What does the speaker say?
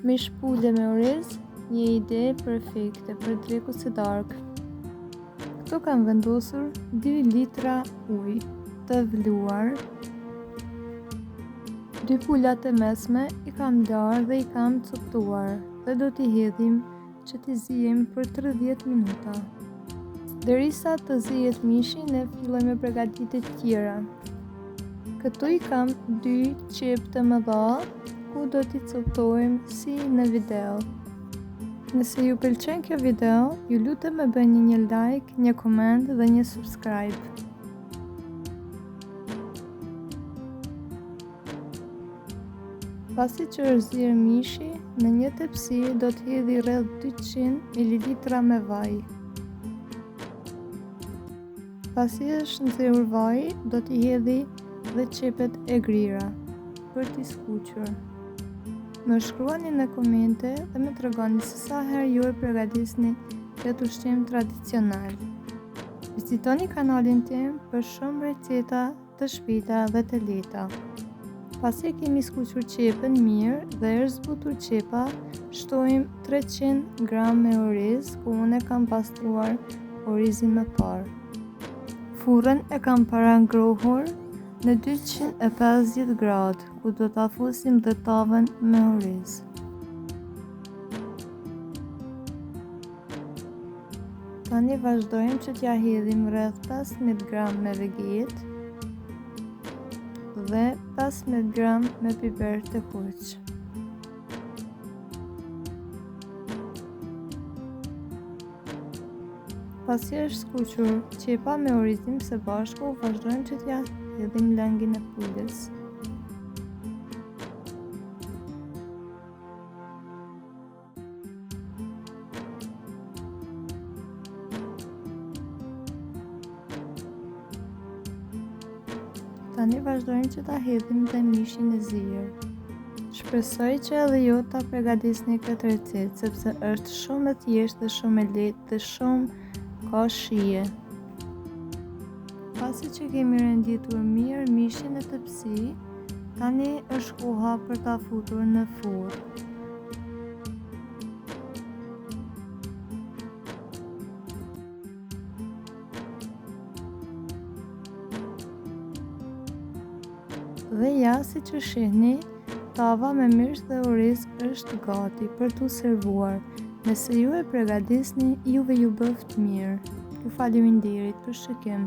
Mish pule me oriz, një ide perfekte për drekun së darkë. Këto kam vendosur 2 litra ujë të vluar. 2 pulat e mesme i kam larë dhe i kam coptuar dhe do t'i hedhim që t'i zijim për 30 minuta. Derisa të zihet mishi, ne fillojmë me përgatitjet tjera. Këtu i kam 2 qep të mëdha ku do t'i coptojmë si në video. Nëse ju pëlqen kjo video, ju lutem me bëni një like, një koment dhe një subscribe. Pasi që është zier mishi, në një tepsi do të hedhi rreth 200 ml me vaj. Pasi është nxehur vaji, do t'i hedhi dhe qepet e grira për t'i skuqur. Më shkruani në komente dhe më tregoni se sa herë ju e përgatisni këtë ushqim tradicional. Vizitoni kanalin tim për shumë receta të shpejta dhe të lehta. Pasi kemi skuqur qepën mirë dhe është zbutur qepa, shtojmë 300 gram me oriz, ku unë e kam pastruar orizin më parë. Furrën e kam parangrohur në 250 gradë, ku do ta fusim dhe tavën me oriz. Tani vazhdojmë që t'ja hedhim rreth 15 gram me veget dhe 15 gram me piper të kuq. Pasi është skuqur qepa me orizin së bashku, vazhdojmë që t'ja hedhim lëngin e pulës. Tani vazhdojmë që ta hedhim dhe mishin e zier. Shpresoj që edhe ju ta përgatisni këtë recetë, sepse është shumë e thjeshtë dhe shumë e lehtë dhe shumë ka shije. Pasi që kemi renditur mirë mishin e tepsi, tani është koha për ta futur në furrë. Dhe ja, si që shihni, tava me mish dhe oriz është gati për t'u servuar. Nëse ju e përgatisni, juve ju bëft mirë. Ju faleminderit për shikim.